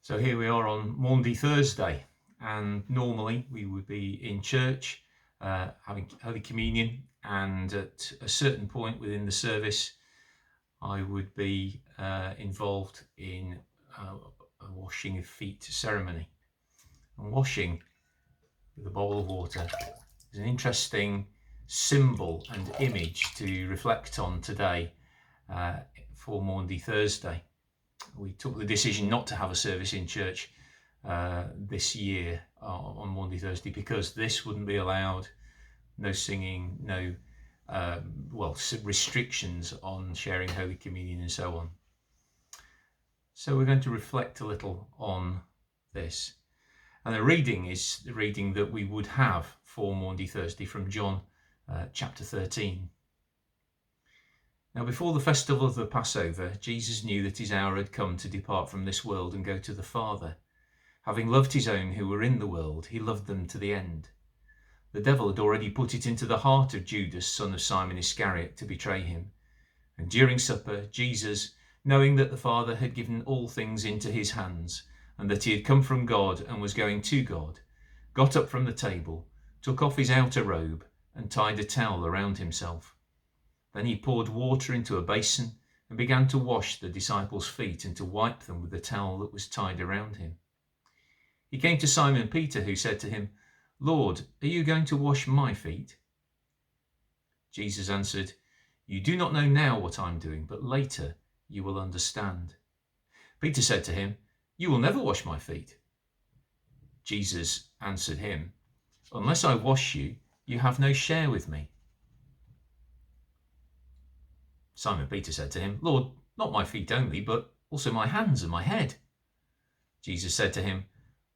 So here we are on Maundy Thursday, and normally we would be in church having Holy Communion, and at a certain point within the service I would be involved in a washing of feet ceremony. And washing with a bowl of water is an interesting symbol and image to reflect on today for Maundy Thursday. We took the decision not to have a service in church this year on Maundy Thursday because this wouldn't be allowed. No singing, no restrictions on sharing Holy Communion and so on. So we're going to reflect a little on this. And the reading is the reading that we would have for Maundy Thursday from John chapter 13. Now, before the festival of the Passover, Jesus knew that his hour had come to depart from this world and go to the Father. Having loved his own who were in the world, he loved them to the end. The devil had already put it into the heart of Judas, son of Simon Iscariot, to betray him. And during supper, Jesus, knowing that the Father had given all things into his hands, and that he had come from God and was going to God, got up from the table, took off his outer robe, and tied a towel around himself. Then he poured water into a basin and began to wash the disciples' feet and to wipe them with the towel that was tied around him. He came to Simon Peter, who said to him, "Lord, are you going to wash my feet?" Jesus answered, "You do not know now what I'm doing, but later you will understand." Peter said to him, "You will never wash my feet." Jesus answered him, "Unless I wash you, you have no share with me." Simon Peter said to him, "Lord, not my feet only, but also my hands and my head." Jesus said to him,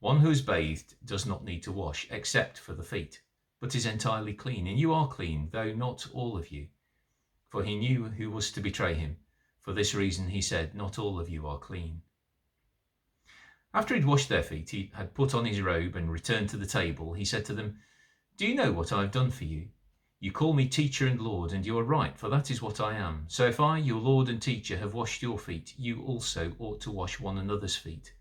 "One who is bathed does not need to wash except for the feet, but is entirely clean, and you are clean, though not all of you." For he knew who was to betray him. For this reason he said, "Not all of you are clean." After he'd washed their feet, he had put on his robe and returned to the table. He said to them, "Do you know what I have done for you? You call me teacher and Lord, and you are right, for that is what I am. So if I, your Lord and teacher, have washed your feet, you also ought to wash one another's feet.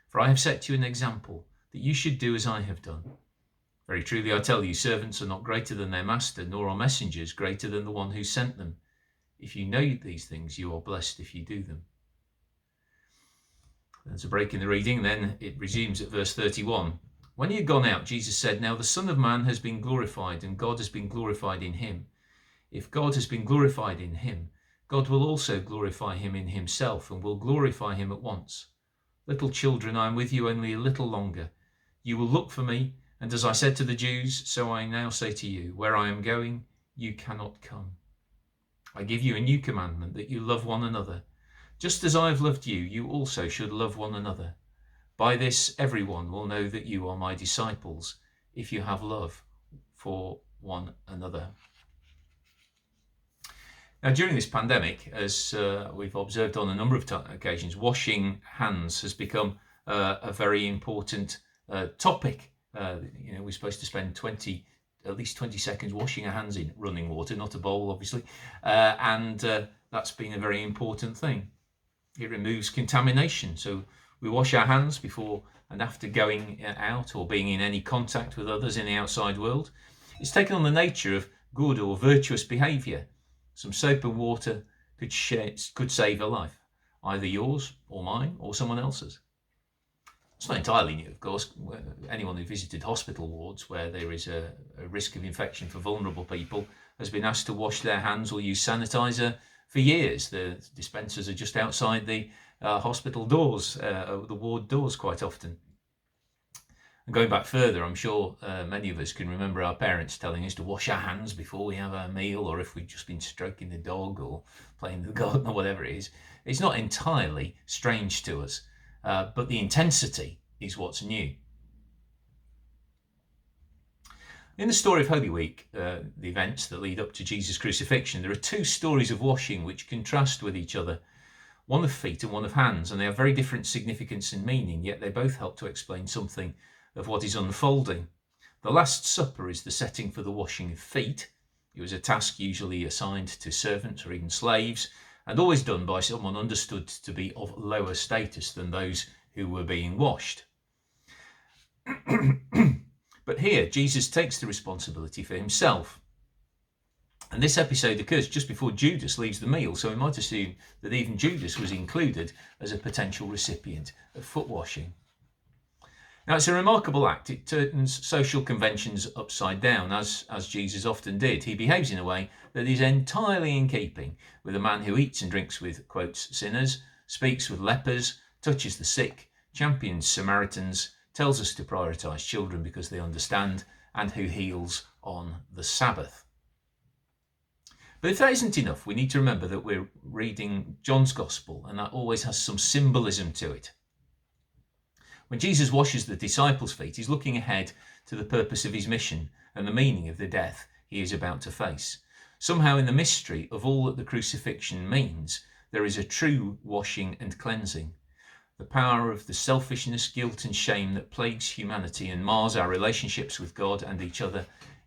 For I have set you an example, that you should do as I have done. Very truly I tell you, servants are not greater than their master, nor are messengers greater than the one who sent them. If you know these things, you are blessed if you do them." There's a break in the reading, and then it resumes at verse 31. When he had gone out, Jesus said, "Now the Son of Man has been glorified, and God has been glorified in him. If God has been glorified in him, God will also glorify him in himself, and will glorify him at once. Little children, I am with you only a little longer. You will look for me, and as I said to the Jews, so I now say to you, where I am going, you cannot come. I give you a new commandment, that you love one another. Just as I have loved you, you also should love one another. By this, everyone will know that you are my disciples, if you have love for one another." Now, during this pandemic, as we've observed on a number of occasions, washing hands has become a very important topic. We're supposed to spend at least 20 seconds washing our hands in running water, not a bowl, obviously, and that's been a very important thing. It removes contamination, so we wash our hands before and after going out or being in any contact with others in the outside world. It's taken on the nature of good or virtuous behaviour. Some soap and water could save a life, either yours or mine or someone else's. It's not entirely new, of course. Anyone who visited hospital wards where there is a risk of infection for vulnerable people has been asked to wash their hands or use sanitizer for years. The dispensers are just outside the hospital doors, the ward doors quite often. And going back further, I'm sure many of us can remember our parents telling us to wash our hands before we have our meal, or if we've just been stroking the dog or playing the garden or whatever it is. It's not entirely strange to us, but the intensity is what's new. In the story of Holy Week, the events that lead up to Jesus' crucifixion, there are two stories of washing which contrast with each other. One of feet and one of hands, and they have very different significance and meaning, yet they both help to explain something of what is unfolding. The Last Supper is the setting for the washing of feet. It was a task usually assigned to servants or even slaves, and always done by someone understood to be of lower status than those who were being washed. But here, Jesus takes the responsibility for himself. And this episode occurs just before Judas leaves the meal, so we might assume that even Judas was included as a potential recipient of foot washing. Now, it's a remarkable act. It turns social conventions upside down, as Jesus often did. He behaves in a way that is entirely in keeping with a man who eats and drinks with, quotes, sinners, speaks with lepers, touches the sick, champions Samaritans, tells us to prioritise children because they understand, and who heals on the Sabbath. But if that isn't enough, we need to remember that we're reading John's Gospel, and that always has some symbolism to it. When Jesus washes the disciples' feet, he's looking ahead to the purpose of his mission and the meaning of the death he is about to face. Somehow in the mystery of all that the crucifixion means, there is a true washing and cleansing. The power of the selfishness, guilt and shame that plagues humanity and mars our relationships with God and each other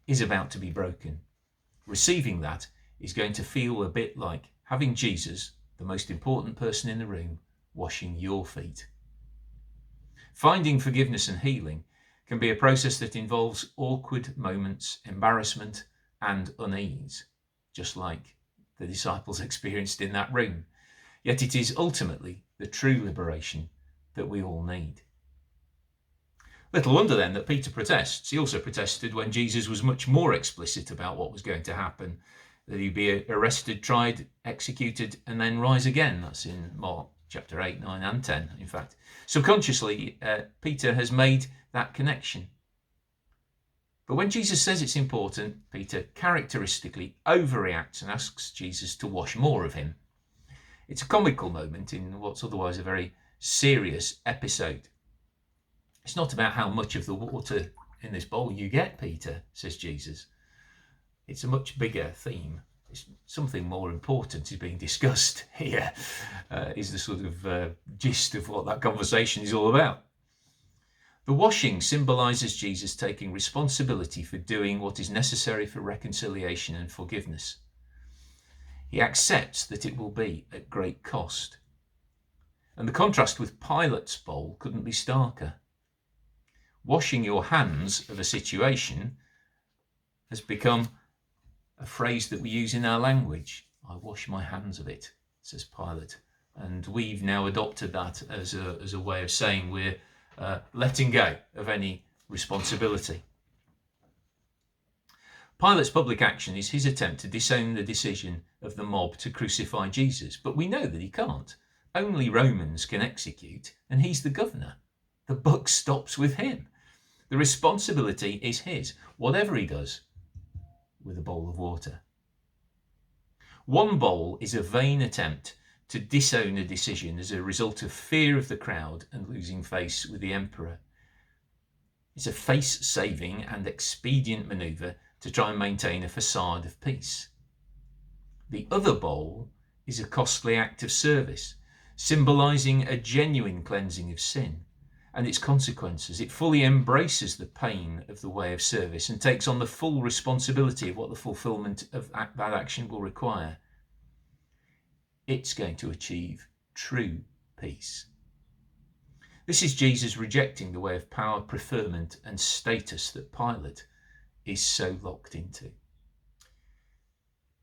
is about to be broken. Receiving that is going to feel a bit like having Jesus, the most important person in the room, washing your feet. Finding forgiveness and healing can be a process that involves awkward moments, embarrassment and unease, just like the disciples experienced in that room. Yet it is ultimately the true liberation that we all need. Little wonder then that Peter protests. He also protested when Jesus was much more explicit about what was going to happen, that he'd be arrested, tried, executed, and then rise again. That's in Mark chapter 8, 9 and 10, in fact. Subconsciously, Peter has made that connection. But when Jesus says it's important, Peter characteristically overreacts and asks Jesus to wash more of him. It's a comical moment in what's otherwise a very serious episode. It's not about how much of the water in this bowl you get, Peter, says Jesus. It's a much bigger theme. It's something more important is being discussed here, is the sort of gist of what that conversation is all about. The washing symbolises Jesus taking responsibility for doing what is necessary for reconciliation and forgiveness. He accepts that it will be at great cost. And the contrast with Pilate's bowl couldn't be starker. Washing your hands of a situation has become a phrase that we use in our language. I wash my hands of it, says Pilate. And we've now adopted that as a way of saying we're letting go of any responsibility. Pilate's public action is his attempt to disown the decision of the mob to crucify Jesus, but we know that he can't. Only Romans can execute, and he's the governor. The buck stops with him. The responsibility is his, whatever he does with a bowl of water. One bowl is a vain attempt to disown a decision as a result of fear of the crowd and losing face with the emperor. It's a face-saving and expedient manoeuvre to try and maintain a facade of peace. The other bowl is a costly act of service, symbolising a genuine cleansing of sin and its consequences. It fully embraces the pain of the way of service and takes on the full responsibility of what the fulfilment of that action will require. It's going to achieve true peace. This is Jesus rejecting the way of power, preferment and status that Pilate is so locked into.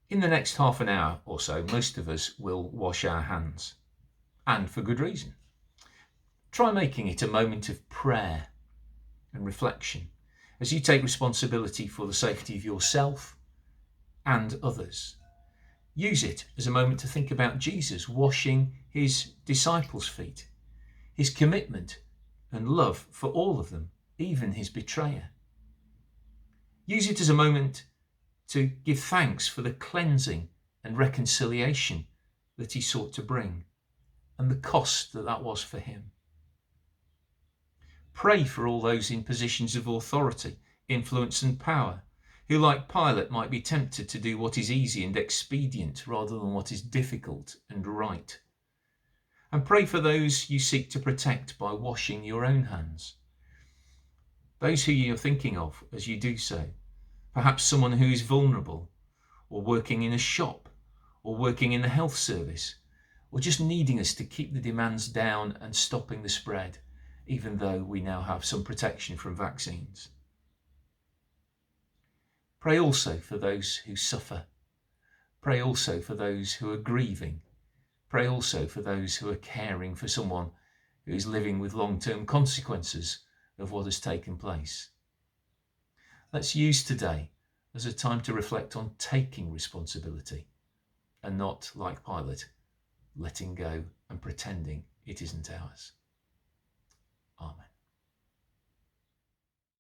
In the next half an hour or so, most of us will wash our hands, and for good reason. Try making it a moment of prayer and reflection as you take responsibility for the safety of yourself and others. Use it as a moment to think about Jesus washing his disciples' feet, his commitment and love for all of them, even his betrayer. Use it as a moment to give thanks for the cleansing and reconciliation that he sought to bring and the cost that was for him. Pray for all those in positions of authority, influence and power, who like Pilate might be tempted to do what is easy and expedient rather than what is difficult and right. And pray for those you seek to protect by washing your own hands. Those who you're thinking of as you do so, perhaps someone who is vulnerable, or working in a shop, or working in the health service, or just needing us to keep the demands down and stopping the spread, even though we now have some protection from vaccines. Pray also for those who suffer. Pray also for those who are grieving. Pray also for those who are caring for someone who is living with long-term consequences of what has taken place. Let's use today as a time to reflect on taking responsibility and not, like Pilate, letting go and pretending it isn't ours. Amen.